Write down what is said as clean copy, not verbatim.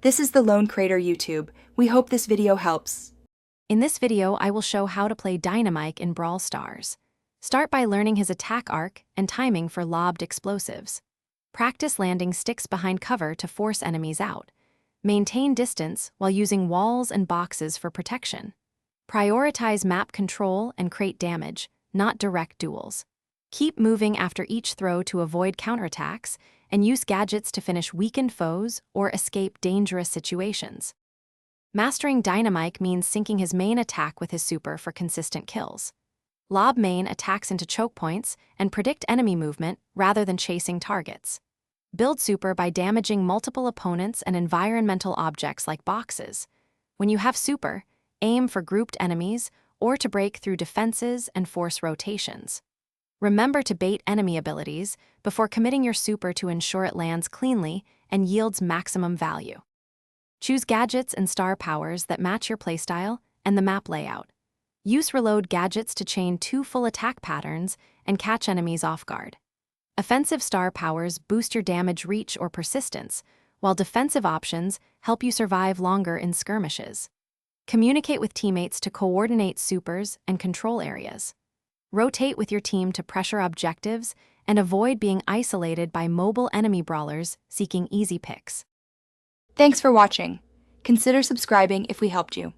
This is the Lone Crater YouTube. We hope this video helps. In this video, I will show how to play Dynamike in Brawl Stars. Start by learning his attack arc and timing for lobbed explosives. Practice landing sticks behind cover to force enemies out. Maintain distance while using walls and boxes for protection. Prioritize map control and crate damage, not direct duels. Keep moving after each throw to avoid counterattacks, and use gadgets to finish weakened foes or escape dangerous situations. Mastering Dynamike means syncing his main attack with his super for consistent kills. Lob main attacks into choke points and predict enemy movement rather than chasing targets. Build super by damaging multiple opponents and environmental objects like boxes. When you have super, aim for grouped enemies or to break through defenses and force rotations. Remember to bait enemy abilities before committing your super to ensure it lands cleanly and yields maximum value. Choose gadgets and star powers that match your playstyle and the map layout. Use reload gadgets to chain 2 full attack patterns and catch enemies off guard. Offensive star powers boost your damage reach or persistence, while defensive options help you survive longer in skirmishes. Communicate with teammates to coordinate supers and control areas. Rotate with your team to pressure objectives and avoid being isolated by mobile enemy brawlers seeking easy picks. Thanks for watching. Consider subscribing if we helped you.